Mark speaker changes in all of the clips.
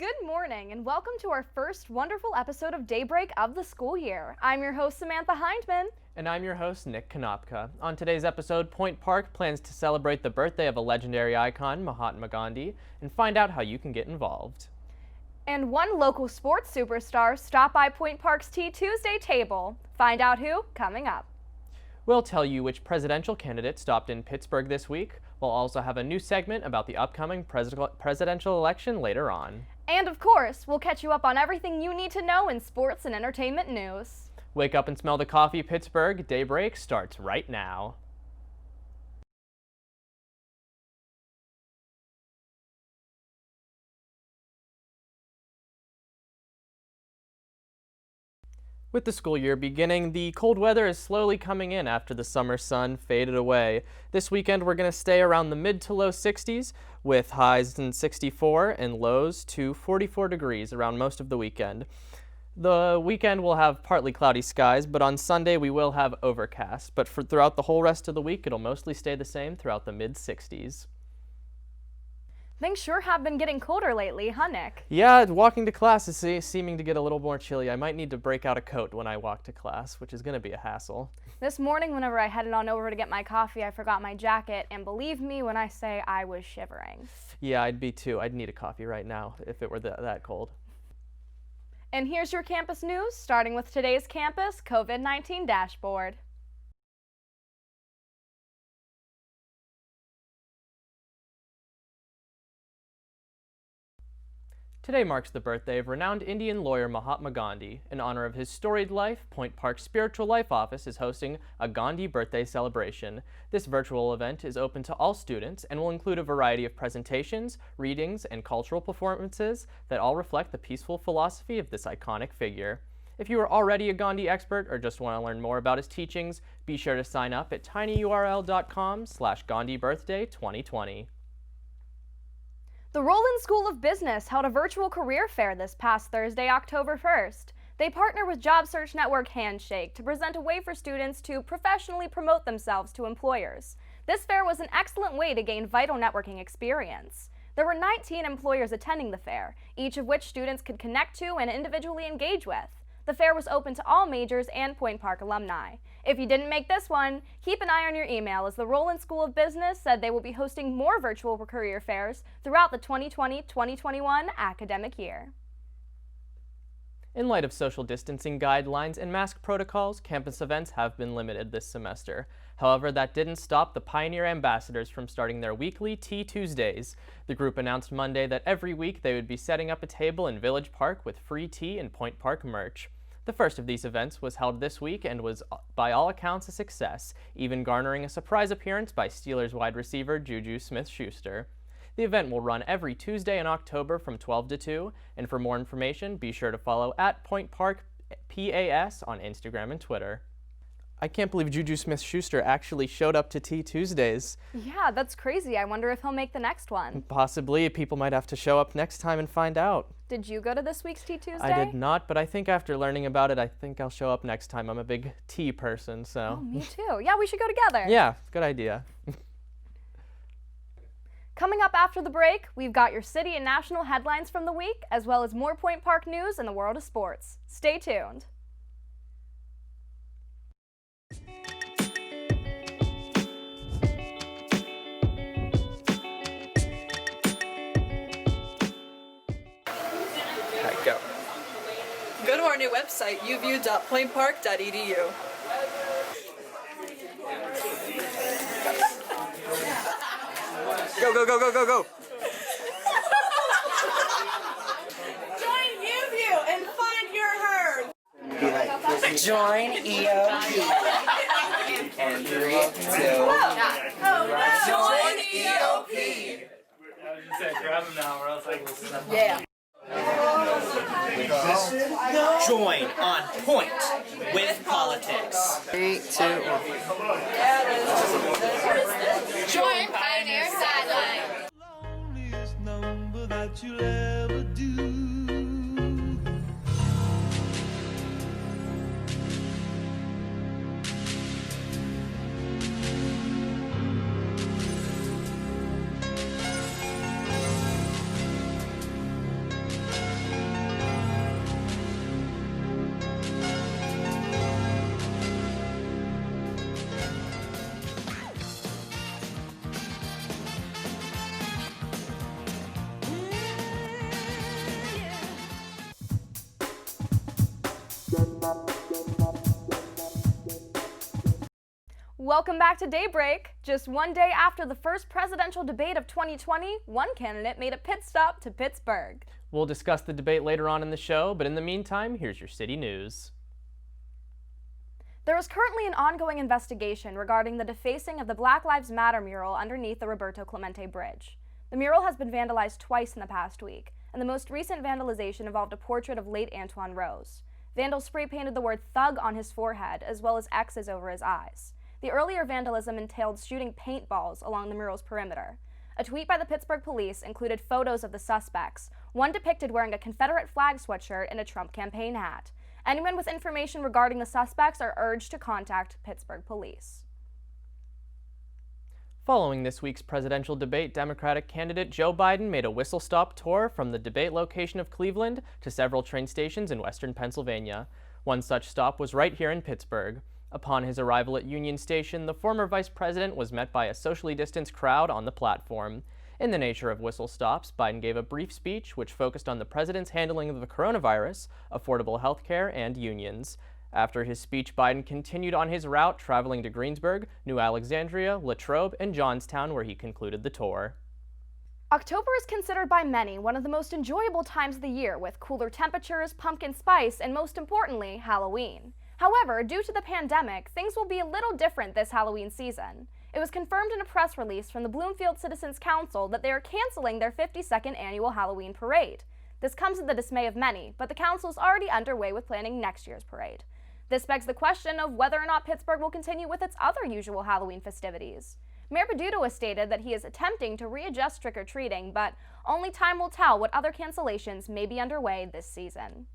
Speaker 1: Good morning and welcome to our first wonderful episode of Daybreak of the school year. I'm your host Samantha Hindman.
Speaker 2: And I'm your host, Nick Konopka. On today's episode, Point Park plans to celebrate the birthday of a legendary icon, Mahatma Gandhi, and find out how you can get involved.
Speaker 1: And one local sports superstar stopped by Point Park's Tea Tuesday table. Find out who, coming up.
Speaker 2: We'll tell you which presidential candidate stopped in Pittsburgh this week. We'll also have a new segment about the upcoming presidential election later on.
Speaker 1: And of course, we'll catch you up on everything you need to know in sports and entertainment news.
Speaker 2: Wake up and smell the coffee, Pittsburgh. Daybreak starts right now. With the school year beginning, the cold weather is slowly coming in after the summer sun faded away. This weekend we're going to stay around the mid to low 60s with highs in 64 and lows to 44 degrees around most of the weekend. The weekend will have partly cloudy skies, but on Sunday we will have overcast. But throughout the whole rest of the week, it'll mostly stay the same throughout the mid 60s.
Speaker 1: Things sure have been getting colder lately, huh, Nick?
Speaker 2: Yeah, walking to class is seeming to get a little more chilly. I might need to break out a coat when I walk to class, which is going to be a hassle.
Speaker 1: This morning, whenever I headed on over to get my coffee, I forgot my jacket, and believe me when I say I was shivering.
Speaker 2: Yeah, I'd be too. I'd need a coffee right now if it were that cold.
Speaker 1: And here's your campus news, starting with today's campus COVID-19 dashboard.
Speaker 2: Today marks the birthday of renowned Indian lawyer Mahatma Gandhi. In honor of his storied life, Point Park Spiritual Life Office is hosting a Gandhi birthday celebration. This virtual event is open to all students and will include a variety of presentations, readings, and cultural performances that all reflect the peaceful philosophy of this iconic figure. If you are already a Gandhi expert or just want to learn more about his teachings, be sure to sign up at tinyurl.com/GandhiBirthday2020.
Speaker 1: The Roland School of Business held a virtual career fair this past Thursday, October 1st. They partner with job search network Handshake to present a way for students to professionally promote themselves to employers. This fair was an excellent way to gain vital networking experience. There were 19 employers attending the fair, each of which students could connect to and individually engage with. The fair was open to all majors and Point Park alumni. If you didn't make this one, keep an eye on your email as the Roland School of Business said they will be hosting more virtual career fairs throughout the 2020-2021 academic year.
Speaker 2: In light of social distancing guidelines and mask protocols, campus events have been limited this semester. However, that didn't stop the Pioneer Ambassadors from starting their weekly Tea Tuesdays. The group announced Monday that every week they would be setting up a table in Village Park with free tea and Point Park merch. The first of these events was held this week and was, by all accounts, a success, even garnering a surprise appearance by Steelers wide receiver Juju Smith-Schuster. The event will run every Tuesday in October from 12 to 2, and for more information, be sure to follow @PointParkPAS on Instagram and Twitter. I can't believe Juju Smith-Schuster actually showed up to Tea Tuesdays.
Speaker 1: Yeah, that's crazy. I wonder if he'll make the next one.
Speaker 2: Possibly. People might have to show up next time and find out.
Speaker 1: Did you go to this week's Tea Tuesday?
Speaker 2: I did not, but I think after learning about it, I think I'll show up next time. I'm a big tea person, so.
Speaker 1: Oh, me too. Yeah, we should go together.
Speaker 2: Yeah, good idea.
Speaker 1: Coming up after the break, we've got your city and national headlines from the week, as well as more Point Park news in the world of sports. Stay tuned.
Speaker 3: Go to our new website, uview.pointpark.edu.
Speaker 2: Go, go, go, go, go, go!
Speaker 3: Join UView and find your herd.
Speaker 4: Join EOP. And 3, 2, Join EOP.
Speaker 5: I was just saying, grab them now, or else I will snap them.
Speaker 3: Yeah.
Speaker 4: Join on point with politics. 3, 2, 1.
Speaker 6: Join Pioneer Sideline.
Speaker 7: Loneliest number that you'll ever do.
Speaker 1: Welcome back to Daybreak. Just one day after the first presidential debate of 2020, one candidate made a pit stop to Pittsburgh.
Speaker 2: We'll discuss the debate later on in the show, but in the meantime, here's your city news.
Speaker 1: There is currently an ongoing investigation regarding the defacing of the Black Lives Matter mural underneath the Roberto Clemente Bridge. The mural has been vandalized twice in the past week, and the most recent vandalization involved a portrait of late Antoine Rose. Vandals spray-painted the word thug on his forehead, as well as X's over his eyes. The earlier vandalism entailed shooting paintballs along the mural's perimeter. A tweet by the Pittsburgh police included photos of the suspects, one depicted wearing a Confederate flag sweatshirt and a Trump campaign hat. Anyone with information regarding the suspects are urged to contact Pittsburgh police.
Speaker 2: Following this week's presidential debate, Democratic candidate Joe Biden made a whistle-stop tour from the debate location of Cleveland to several train stations in western Pennsylvania. One such stop was right here in Pittsburgh. Upon his arrival at Union Station, the former vice president was met by a socially distanced crowd on the platform. In the nature of whistle stops, Biden gave a brief speech which focused on the president's handling of the coronavirus, affordable health care, and unions. After his speech, Biden continued on his route, traveling to Greensburg, New Alexandria, Latrobe, and Johnstown, where he concluded the tour.
Speaker 1: October is considered by many one of the most enjoyable times of the year, with cooler temperatures, pumpkin spice, and most importantly, Halloween. However, due to the pandemic, things will be a little different this Halloween season. It was confirmed in a press release from the Bloomfield Citizens Council that they are canceling their 52nd annual Halloween parade. This comes to the dismay of many, but the council is already underway with planning next year's parade. This begs the question of whether or not Pittsburgh will continue with its other usual Halloween festivities. Mayor Peduto has stated that he is attempting to readjust trick-or-treating, but only time will tell what other cancellations may be underway this season.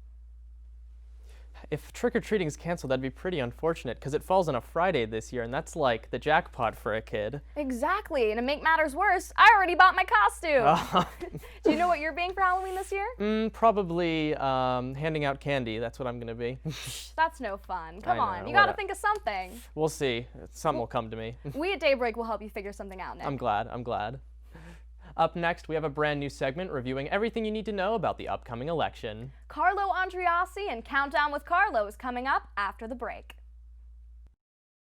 Speaker 2: If trick-or-treating is canceled, that'd be pretty unfortunate because it falls on a Friday this year, and that's like the jackpot for a kid.
Speaker 1: Exactly, and to make matters worse, I already bought my costume. Do you know what you're being for Halloween this year?
Speaker 2: Probably handing out candy. That's what I'm gonna be.
Speaker 1: That's no fun. Come on, you
Speaker 2: what
Speaker 1: gotta think of something.
Speaker 2: We'll see. Something will come to me.
Speaker 1: We at Daybreak will help you figure something out, Nick.
Speaker 2: I'm glad. Up next, we have a brand new segment reviewing everything you need to know about the upcoming election.
Speaker 1: Carlo Andreassi and Countdown with Carlo is coming up after the break.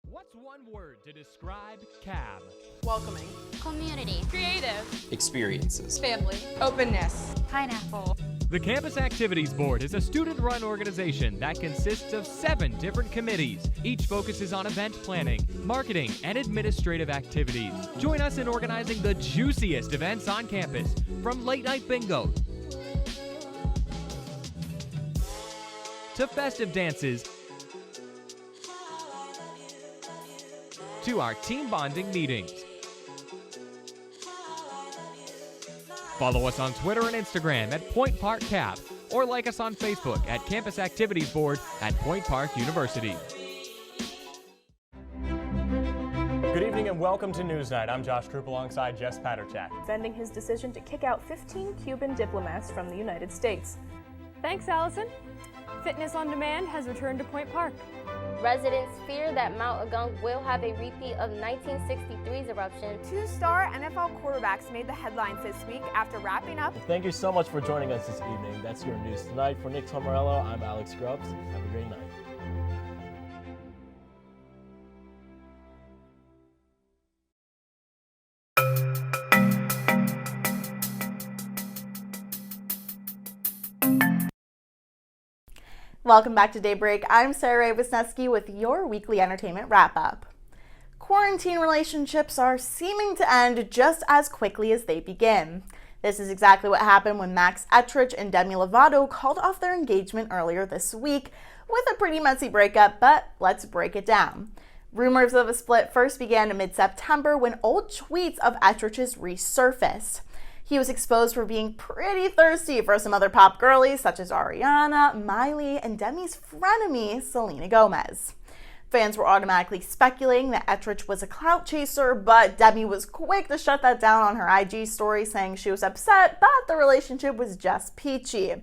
Speaker 8: What's one word to describe CAB?
Speaker 3: Welcoming.
Speaker 6: Community.
Speaker 3: Creative.
Speaker 4: Experiences.
Speaker 3: Family. Openness.
Speaker 6: Pineapple.
Speaker 8: The Campus Activities Board is a student-run organization that consists of 7 different committees. Each focuses on event planning, marketing, and administrative activities. Join us in organizing the juiciest events on campus, from late-night bingo to festive dances to our team bonding meetings. Follow us on Twitter and Instagram at Point Park Cap, or like us on Facebook at Campus Activities Board at Point Park University.
Speaker 9: Good evening and welcome to Newsnight. I'm Josh Troop alongside Jess Paterchak.
Speaker 10: Defending his decision to kick out 15 Cuban diplomats from the United States.
Speaker 11: Thanks, Allison. Fitness on Demand has returned to Point Park.
Speaker 12: Residents fear that Mount Agung will have a repeat of 1963's eruption.
Speaker 13: 2-star NFL quarterbacks made the headlines this week after wrapping up.
Speaker 14: Thank you so much for joining us this evening. That's your news tonight. For Nick Tomarello, I'm Alex Grubbs. Have a great night.
Speaker 15: Welcome back to Daybreak. I'm Sarah Wisniewski with your weekly entertainment wrap-up. Quarantine relationships are seeming to end just as quickly as they begin. This is exactly what happened when Max Etrich and Demi Lovato called off their engagement earlier this week with a pretty messy breakup, but let's break it down. Rumors of a split first began in mid-September when old tweets of Etrich's resurfaced. He was exposed for being pretty thirsty for some other pop girlies such as Ariana, Miley, and Demi's frenemy, Selena Gomez. Fans were automatically speculating that Etrich was a clout chaser, but Demi was quick to shut that down on her IG story, saying she was upset, but the relationship was just peachy.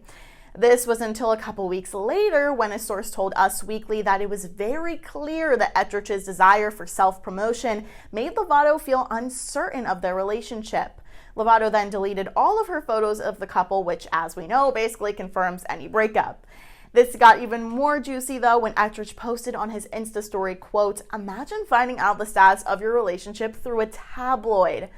Speaker 15: This was until a couple weeks later when a source told Us Weekly that it was very clear that Etrich's desire for self-promotion made Lovato feel uncertain of their relationship. Lovato then deleted all of her photos of the couple, which, as we know, basically confirms any breakup. This got even more juicy though when Etrich posted on his Insta story, quote, "Imagine finding out the status of your relationship through a tabloid."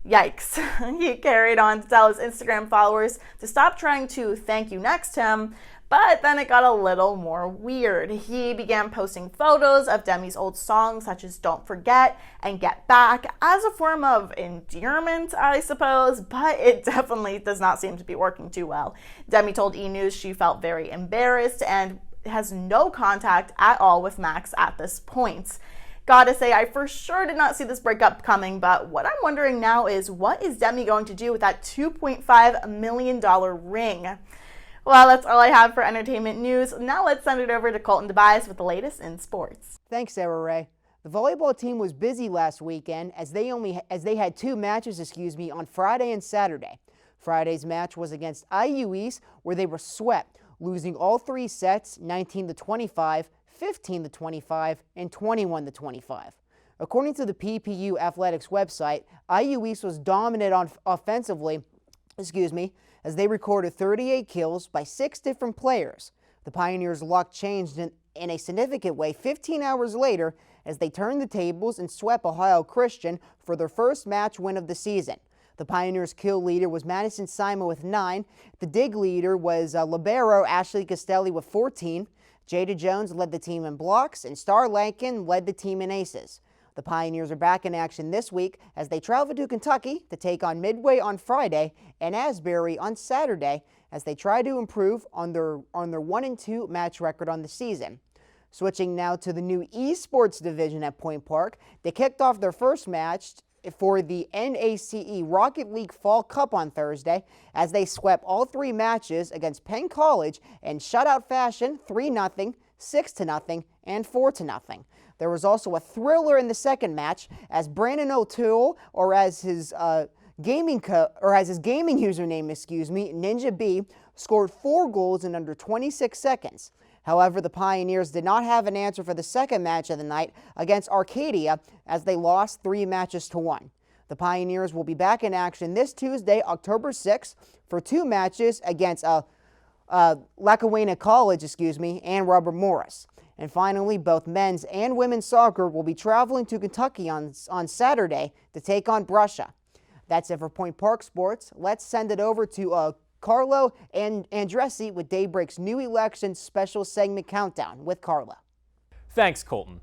Speaker 15: Yikes. He carried on to tell his Instagram followers to stop trying to thank you next him, but then it got a little more weird. He began posting photos of Demi's old songs such as Don't Forget and Get Back as a form of endearment, I suppose, but it definitely does not seem to be working too well. Demi told E! News she felt very embarrassed and has no contact at all with Max at this point. Gotta say, I for sure did not see this breakup coming, but what I'm wondering now is, what is Demi going to do with that $2.5 million ring? Well, that's all I have for entertainment news. Now let's send it over to Colton Tobias with the latest in sports.
Speaker 16: Thanks, Sarah Ray. The volleyball team was busy last weekend as they had two matches, on Friday and Saturday. Friday's match was against IU East, where they were swept, losing all three sets 19-25, 15-25, and 21-25. According to the PPU Athletics website, IU East was dominant offensively, as they recorded 38 kills by 6 different players. The Pioneers' luck changed in a significant way 15 hours later as they turned the tables and swept Ohio Christian for their first match win of the season. The Pioneers' kill leader was Madison Simon with 9. The dig leader was libero Ashley Castelli with 14. Jada Jones led the team in blocks, and Star Lankin led the team in aces. The Pioneers are back in action this week as they travel to Kentucky to take on Midway on Friday and Asbury on Saturday as they try to improve on their 1-2 match record on the season. Switching now to the new esports division at Point Park, they kicked off their first match for the NACE Rocket League Fall Cup on Thursday as they swept all 3 matches against Penn College in shutout fashion, 3-0, 6-0, and 4-0. There was also a thriller in the second match as Brandon O'Toole, or as his gaming username, Ninja B, scored 4 goals in under 26 seconds. However, the Pioneers did not have an answer for the second match of the night against Arcadia as they lost 3-1. The Pioneers will be back in action this Tuesday, October 6th, for 2 matches against Lackawanna College, and Robert Morris. And finally, both men's and women's soccer will be traveling to Kentucky on Saturday to take on Brussia. That's it for Point Park Sports. Let's send it over to Carlo Andreassi with Daybreak's new election special segment Countdown with Carlo.
Speaker 9: Thanks, Colton.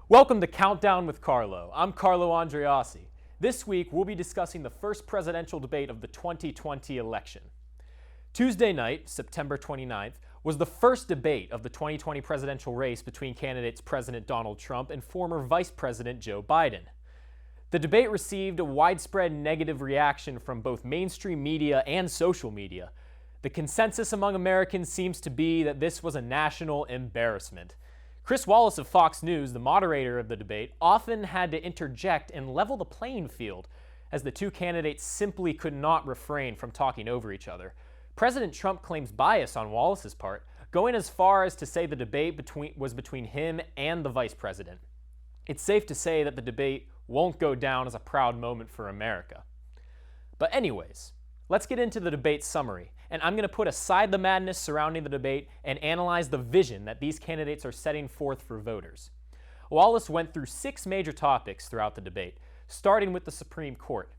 Speaker 9: Welcome to Countdown with Carlo. I'm Carlo Andreassi. This week, we'll be discussing the first presidential debate of the 2020 election. Tuesday night, September 29th, was the first debate of the 2020 presidential race between candidates President Donald Trump and former Vice President Joe Biden. The debate received a widespread negative reaction from both mainstream media and social media. The consensus among Americans seems to be that this was a national embarrassment. Chris Wallace of Fox News, the moderator of the debate, often had to interject and level the playing field, as the two candidates simply could not refrain from talking over each other. President Trump claims bias on Wallace's part, going as far as to say the debate was between him and the vice president. It's safe to say that the debate won't go down as a proud moment for America. But anyways, let's get into the debate summary, and I'm going to put aside the madness surrounding the debate and analyze the vision that these candidates are setting forth for voters. Wallace went through 6 major topics throughout the debate, starting with the Supreme Court.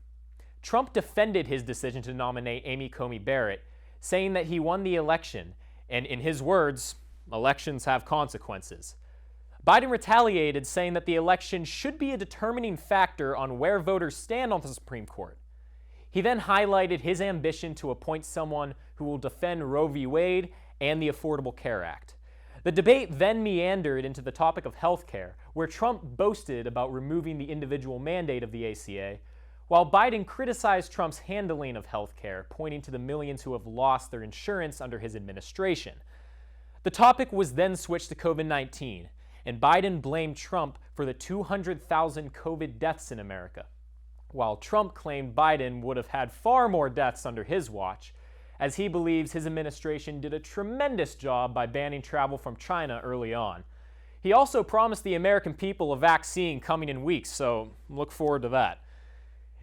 Speaker 9: Trump defended his decision to nominate Amy Coney Barrett, saying that he won the election, and in his words, elections have consequences. Biden retaliated, saying that the election should be a determining factor on where voters stand on the Supreme Court. He then highlighted his ambition to appoint someone who will defend Roe v. Wade and the Affordable Care Act. The debate then meandered into the topic of health care, where Trump boasted about removing the individual mandate of the ACA, while Biden criticized Trump's handling of health care, pointing to the millions who have lost their insurance under his administration. The topic was then switched to COVID-19, and Biden blamed Trump for the 200,000 COVID deaths in America, while Trump claimed Biden would have had far more deaths under his watch, as he believes his administration did a tremendous job by banning travel from China early on. He also promised the American people a vaccine coming in weeks, so look forward to that.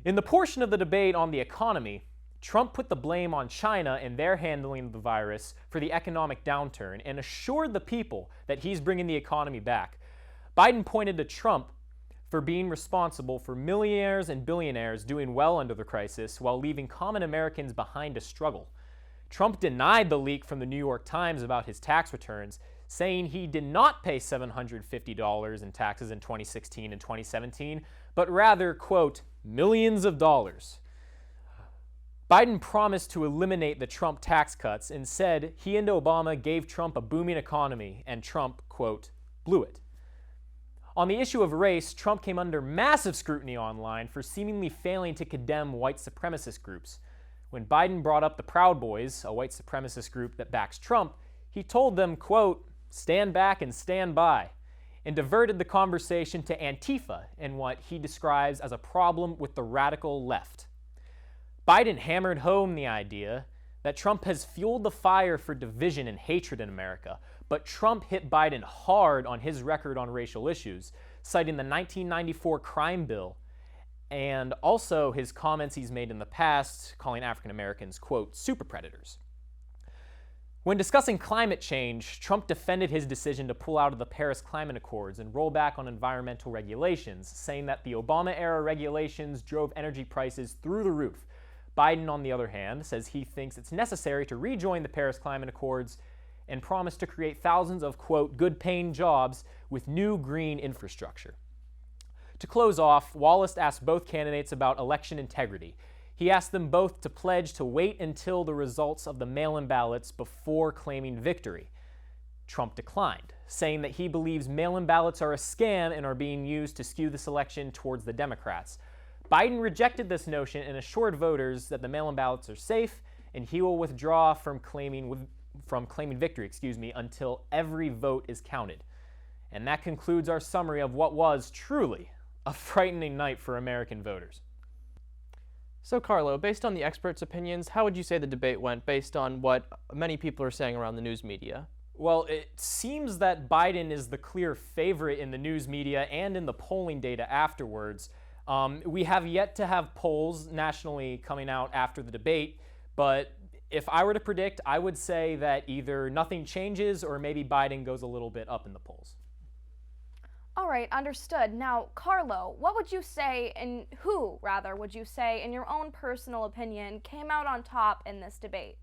Speaker 9: In the portion of the debate on the economy, Trump put the blame on China and their handling of the virus for the economic downturn and assured the people that he's bringing the economy back. Biden pointed to Trump for being responsible for millionaires and billionaires doing well under the crisis while leaving common Americans behind to struggle. Trump denied the leak from the New York Times about his tax returns, saying he did not pay $750 in taxes in 2016 and 2017, but rather, quote, millions of dollars. Biden promised to eliminate the Trump tax cuts and said he and Obama gave Trump a booming economy and Trump, quote, blew it. On the issue of race, Trump came under massive scrutiny online for seemingly failing to condemn white supremacist groups. When Biden brought up the Proud Boys, a white supremacist group that backs Trump, he told them, quote, stand back and stand by, and diverted the conversation to Antifa and what he describes as a problem with the radical left. Biden hammered home the idea that Trump has fueled the fire for division and hatred in America, but Trump hit Biden hard on his record on racial issues, citing the 1994 crime bill and also his comments he's made in the past, calling African Americans, quote, super predators. When discussing climate change, Trump defended his decision to pull out of the Paris Climate Accords and roll back on environmental regulations, saying that the Obama-era regulations drove energy prices through the roof. Biden, on the other hand, says he thinks it's necessary to rejoin the Paris Climate Accords and promised to create thousands of, quote, good-paying jobs with new green infrastructure. To close off, Wallace asked both candidates about election integrity. He asked them both to pledge to wait until the results of the mail-in ballots before claiming victory. Trump declined, saying that he believes mail-in ballots are a scam and are being used to skew this election towards the Democrats. Biden rejected this notion and assured voters that the mail-in ballots are safe and he will withdraw from claiming victory, until every vote is counted. And that concludes our summary of what was truly a frightening night for American voters.
Speaker 2: So Carlo, based on the experts' opinions, how would you say the debate went based on what many people are saying around the news media?
Speaker 9: Well, it seems that Biden is the clear favorite in the news media and in the polling data afterwards. We have yet to have polls nationally coming out after the debate, but if I were to predict, I would say that either nothing changes or maybe Biden goes a little bit up in the polls.
Speaker 1: All right, understood. Now, Carlo, what would you say, would you say, in your own personal opinion, came out on top in this debate?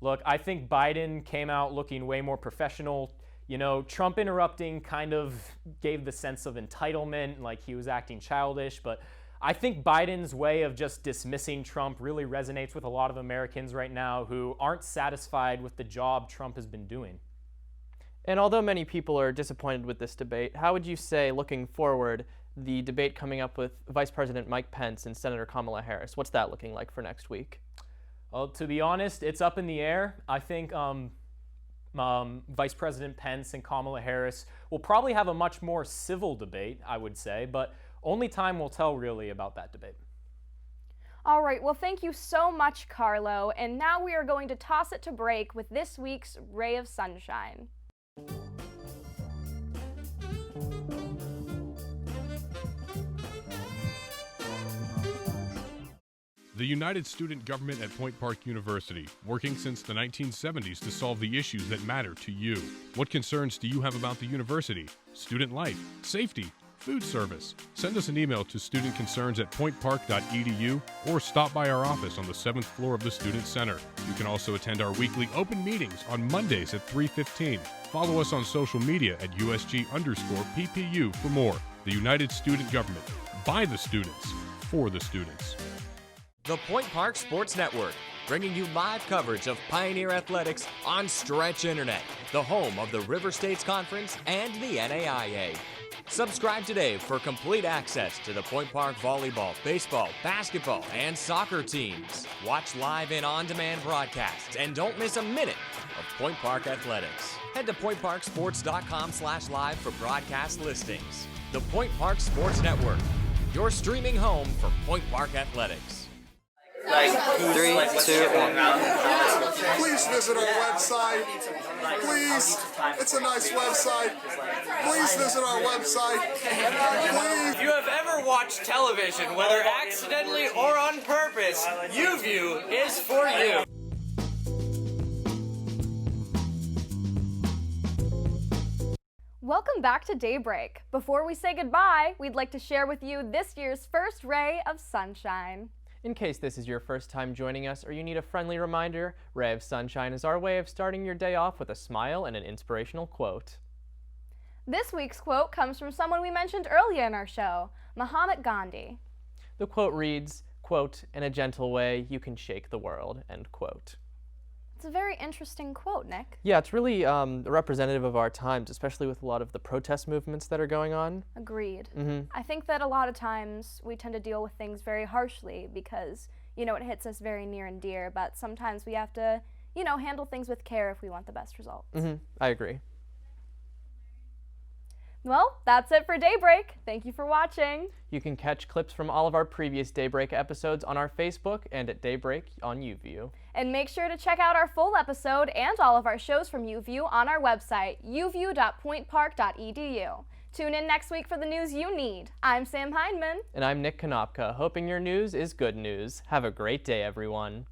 Speaker 9: Look, I think Biden came out looking way more professional. You know, Trump interrupting kind of gave the sense of entitlement, like he was acting childish, but I think Biden's way of just dismissing Trump really resonates with a lot of Americans right now who aren't satisfied with the job Trump has been doing.
Speaker 2: And although many people are disappointed with this debate, how would you say, looking forward, the debate coming up with Vice President Mike Pence and Senator Kamala Harris, what's that looking like for next week?
Speaker 9: Well, to be honest, it's up in the air. I think Vice President Pence and Kamala Harris will probably have a much more civil debate, I would say, but only time will tell really about that debate.
Speaker 1: All right, well, thank you so much, Carlo. And now we are going to toss it to break with this week's Ray of Sunshine.
Speaker 17: The United Student Government at Point Park University, working since the 1970s to solve the issues that matter to you. What concerns do you have about the university? Student life, safety, food service? Send us an email to studentconcerns@pointpark.edu or stop by our office on the 7th floor of the Student Center. You can also attend our weekly open meetings on Mondays at 3:15. Follow us on social media at USG_PPU for more. The United Student Government, by the students, for the students.
Speaker 18: The Point Park Sports Network, bringing you live coverage of Pioneer Athletics on Stretch Internet, the home of the River States Conference and the NAIA. Subscribe today for complete access to the Point Park volleyball, baseball, basketball, and soccer teams. Watch live and on-demand broadcasts, and don't miss a minute of Point Park Athletics. Head to pointparksports.com/live for broadcast listings. The Point Park Sports Network, your streaming home for Point Park Athletics.
Speaker 4: Like, 3, 2, 1.
Speaker 19: Please visit our website. Please, it's a nice website. Please visit our website. Please.
Speaker 20: If you have ever watched television, whether accidentally or on purpose, YouView is for you.
Speaker 1: Welcome back to Daybreak. Before we say goodbye, we'd like to share with you this year's first ray of sunshine.
Speaker 2: In case this is your first time joining us or you need a friendly reminder, Ray of Sunshine is our way of starting your day off with a smile and an inspirational quote.
Speaker 1: This week's quote comes from someone we mentioned earlier in our show, Mahatma Gandhi.
Speaker 2: The quote reads, quote, "In a gentle way, you can shake the world," end quote.
Speaker 1: It's a very interesting quote, Nick.
Speaker 2: Yeah, it's really representative of our times, especially with a lot of the protest movements that are going on.
Speaker 1: Agreed.
Speaker 2: Mm-hmm.
Speaker 1: I think that a lot of times we tend to deal with things very harshly because, you know, it hits us very near and dear, but sometimes we have to, you know, handle things with care if we want the best results.
Speaker 2: Mm-hmm. I agree.
Speaker 1: Well, that's it for Daybreak. Thank you for watching.
Speaker 2: You can catch clips from all of our previous Daybreak episodes on our Facebook and at Daybreak on YouView.
Speaker 1: And make sure to check out our full episode and all of our shows from YouView on our website, uview.pointpark.edu. Tune in next week for the news you need. I'm Sam Hindman.
Speaker 2: And I'm Nick Konopka, hoping your news is good news. Have a great day, everyone.